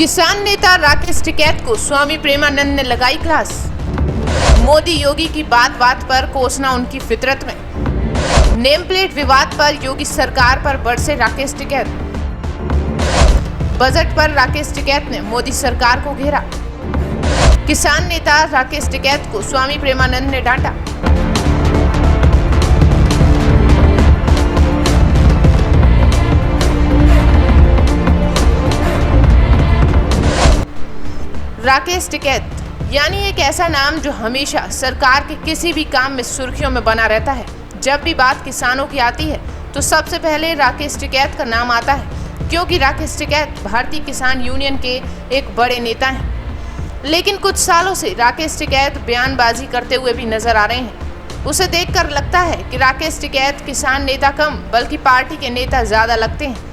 किसान नेता राकेश टिकैत को स्वामी प्रेमानंद ने लगाई क्लास। मोदी योगी की बात बात पर कोसना उनकी फितरत में। नेम प्लेट विवाद पर योगी सरकार पर बरसे राकेश टिकैत। बजट पर राकेश टिकैत ने मोदी सरकार को घेरा। किसान नेता राकेश टिकैत को स्वामी प्रेमानंद ने डांटा। राकेश टिकैत यानी एक ऐसा नाम जो हमेशा सरकार के किसी भी काम में सुर्खियों में बना रहता है। जब भी बात किसानों की आती है तो सबसे पहले राकेश टिकैत का नाम आता है, क्योंकि राकेश टिकैत भारतीय किसान यूनियन के एक बड़े नेता हैं। लेकिन कुछ सालों से राकेश टिकैत बयानबाजी करते हुए भी नजर आ रहे हैं। उसे देखकर लगता है कि राकेश टिकैत किसान नेता कम बल्कि पार्टी के नेता ज्यादा लगते हैं।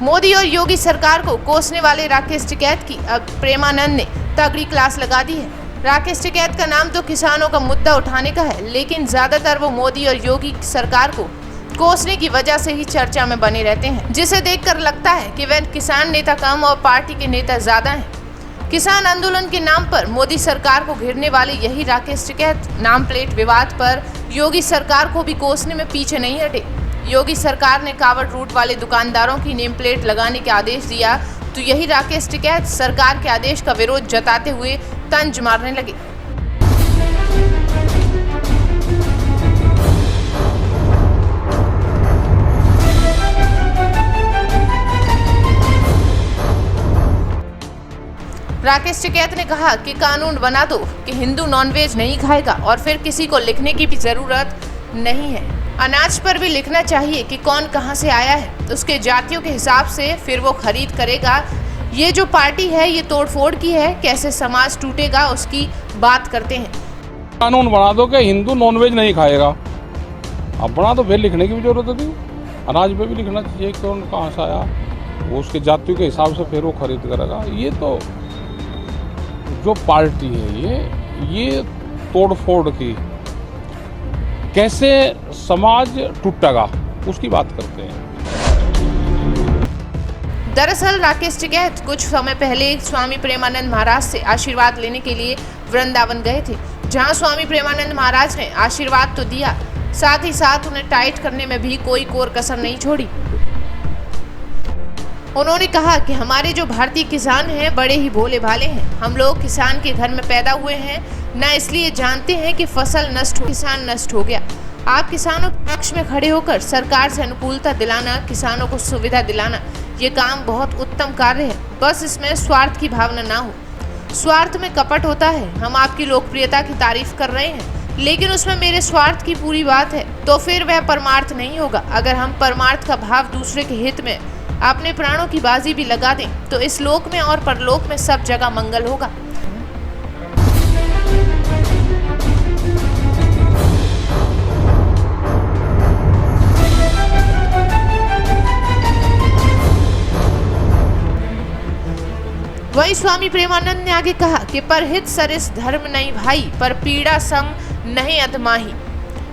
मोदी और योगी सरकार को कोसने वाले राकेश टिकैत की अब प्रेमानंद ने तगड़ी क्लास लगा दी है। राकेश टिकैत का नाम तो किसानों का मुद्दा उठाने का है, लेकिन ज्यादातर वो मोदी और योगी सरकार को कोसने की वजह से ही चर्चा में बने रहते हैं, जिसे देखकर लगता है कि वह किसान नेता कम और पार्टी के नेता ज्यादा हैं। किसान आंदोलन के नाम पर मोदी सरकार को घेरने वाले यही राकेश टिकैत नाम प्लेट विवाद पर योगी सरकार को भी कोसने में पीछे नहीं हटे। योगी सरकार ने कावड़ रूट वाले दुकानदारों की नेम प्लेट लगाने के आदेश दिया तो यही राकेश टिकैत सरकार के आदेश का विरोध जताते हुए तंज मारने लगे। राकेश टिकैत ने कहा कि कानून बना दो कि हिंदू नॉनवेज नहीं खाएगा और फिर किसी को लिखने की भी जरूरत नहीं है। अनाज पर भी लिखना चाहिए कि कौन कहां से आया है, उसके जातियों के हिसाब से फिर वो खरीद करेगा। ये जो पार्टी है ये तोड़फोड़ की है, कैसे समाज टूटेगा उसकी बात करते हैं। कानून बना दो कि हिंदू नॉनवेज नहीं खाएगा। अब बना तो फिर लिखने की भी जरूरत है। अनाज पे भी लिखना चाहिए कौन कहाँ से आया, वो उसके जातियों के हिसाब से फिर वो खरीद करेगा। ये तो जो पार्टी है ये तोड़फोड़ की, कैसे समाज टूटेगा उसकी बात करते हैं। दरअसल राकेश टिकैत कुछ समय पहले स्वामी प्रेमानंद महाराज से आशीर्वाद लेने के लिए वृंदावन गए थे, जहां स्वामी प्रेमानंद महाराज ने आशीर्वाद तो दिया, साथ ही साथ उन्हें टाइट करने में भी कोई कोर कसर नहीं छोड़ी। उन्होंने कहा कि हमारे जो भारतीय किसान हैं बड़े ही भोले भाले हैं। हम लोग किसान के घर में पैदा हुए हैं, न इसलिए जानते हैं कि फसल नष्ट हो, किसान नष्ट हो गया। आप किसानों के पक्ष में खड़े होकर सरकार से अनुकूलता दिलाना, किसानों को सुविधा दिलाना, ये काम बहुत उत्तम कार्य है। बस इसमें स्वार्थ की भावना ना हो। स्वार्थ में कपट होता है। हम आपकी लोकप्रियता की तारीफ कर रहे हैं, लेकिन उसमें मेरे स्वार्थ की पूरी बात है तो फिर वह परमार्थ नहीं होगा। अगर हम परमार्थ का भाव दूसरे के हित में अपने प्राणों की बाजी भी लगा दें तो इस लोक में और परलोक में सब जगह मंगल होगा। वहीं स्वामी प्रेमानंद ने आगे कहा कि परहित सरिस धर्म नहीं भाई, पर पीड़ा संग नहीं अधमाही।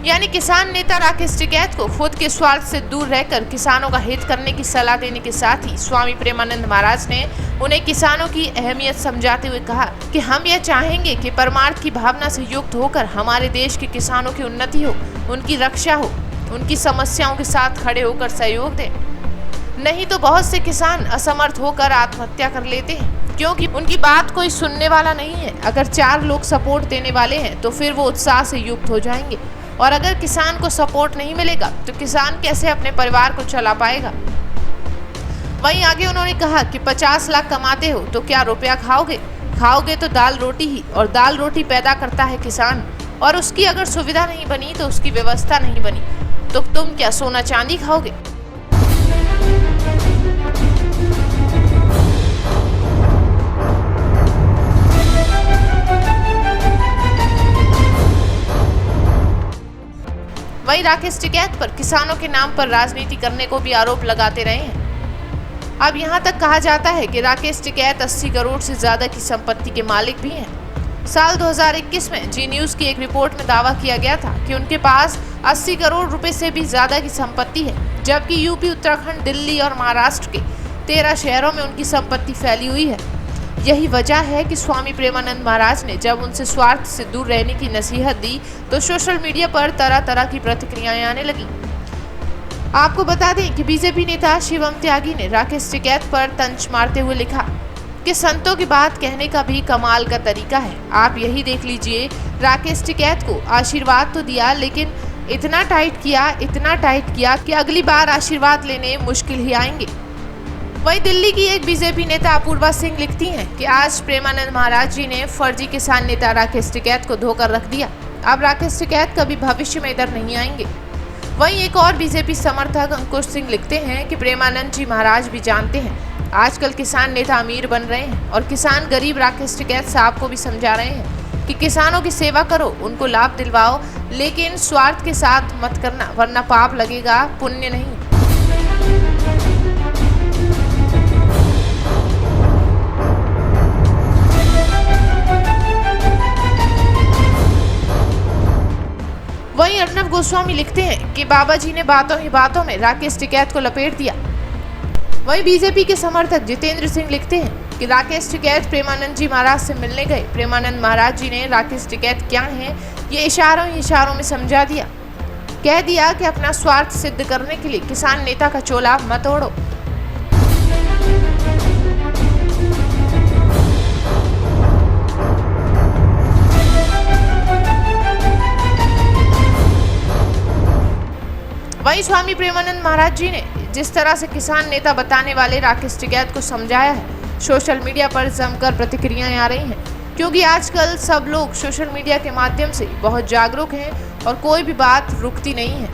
यानी किसान नेता राकेश टिकैत को खुद के स्वार्थ से दूर रहकर किसानों का हित करने की सलाह देने के साथ ही स्वामी प्रेमानंद महाराज ने उन्हें किसानों की अहमियत समझाते हुए कहा कि हम यह चाहेंगे कि परमार्थ की भावना से युक्त होकर हमारे देश के किसानों की उन्नति हो, उनकी रक्षा हो, उनकी समस्याओं के साथ खड़े होकर सहयोग दें। नहीं तो बहुत से किसान असमर्थ होकर आत्महत्या कर लेते हैं, क्योंकि उनकी बात कोई सुनने वाला नहीं है। अगर 4 लोग सपोर्ट देने वाले हैं तो फिर वो उत्साह से युक्त हो जाएंगे, और अगर किसान को सपोर्ट नहीं मिलेगा तो किसान कैसे अपने परिवार को चला पाएगा। वहीं आगे उन्होंने कहा कि 50 लाख कमाते हो तो क्या रुपया खाओगे तो दाल रोटी ही, और दाल रोटी पैदा करता है किसान, और उसकी अगर सुविधा नहीं बनी तो उसकी व्यवस्था नहीं बनी तो तुम क्या सोना चांदी खाओगे। वहीं राकेश टिकैत पर किसानों के नाम पर राजनीति करने को भी आरोप लगाते रहे हैं। अब यहां तक कहा जाता है कि राकेश टिकैत 80 करोड़ से ज्यादा की संपत्ति के मालिक भी हैं। साल 2021 में जी न्यूज की एक रिपोर्ट में दावा किया गया था कि उनके पास 80 करोड़ रुपए से भी ज्यादा की संपत्ति है, जबकि यूपी, उत्तराखंड, दिल्ली और महाराष्ट्र के 13 शहरों में उनकी संपत्ति फैली हुई है। यही वजह है कि स्वामी प्रेमानंद महाराज ने जब उनसे स्वार्थ से दूर रहने की नसीहत दी तो सोशल मीडिया पर तरह तरह की प्रतिक्रियाएं आने लगी। आपको बता दें कि बीजेपी नेता शिवम त्यागी ने राकेश टिकैत पर तंज मारते हुए लिखा कि संतों की बात कहने का भी कमाल का तरीका है। आप यही देख लीजिए, राकेश टिकैत को आशीर्वाद तो दिया, लेकिन इतना टाइट किया कि अगली बार आशीर्वाद लेने मुश्किल ही आएंगे। वहीं दिल्ली की एक बीजेपी नेता अपूर्वा सिंह लिखती हैं कि आज प्रेमानंद महाराज जी ने फर्जी किसान नेता राकेश टिकैत को धोकर रख दिया। अब राकेश टिकैत कभी भविष्य में इधर नहीं आएंगे। वहीं एक और बीजेपी समर्थक अंकुश सिंह लिखते हैं कि प्रेमानंद जी महाराज भी जानते हैं आजकल किसान नेता अमीर बन रहे हैं और किसान गरीब राकेश टिकैत साहब को भी समझा रहे हैं कि किसानों की सेवा करो, उनको लाभ दिलवाओ, लेकिन स्वार्थ के साथ मत करना, वरना पाप लगेगा, पुण्य नहीं। वहीं अर्नब गोस्वामी लिखते हैं कि बाबा जी ने बातों ही बातों में राकेश टिकैत को लपेट दिया। वहीं बीजेपी के समर्थक जितेंद्र सिंह लिखते हैं कि राकेश टिकैत प्रेमानंद जी महाराज से मिलने गए। प्रेमानंद महाराज जी ने राकेश टिकैत क्या है ये इशारों में समझा दिया, कह दिया कि अपना स्वार्थ सिद्ध करने के लिए किसान नेता का चोला मत ओढ़ो। वहीं स्वामी प्रेमानंद महाराज जी ने जिस तरह से किसान नेता बताने वाले राकेश टिकैत को समझाया है, सोशल मीडिया पर जमकर प्रतिक्रियाएं आ रही हैं, क्योंकि आजकल सब लोग सोशल मीडिया के माध्यम से बहुत जागरूक हैं और कोई भी बात रुकती नहीं है।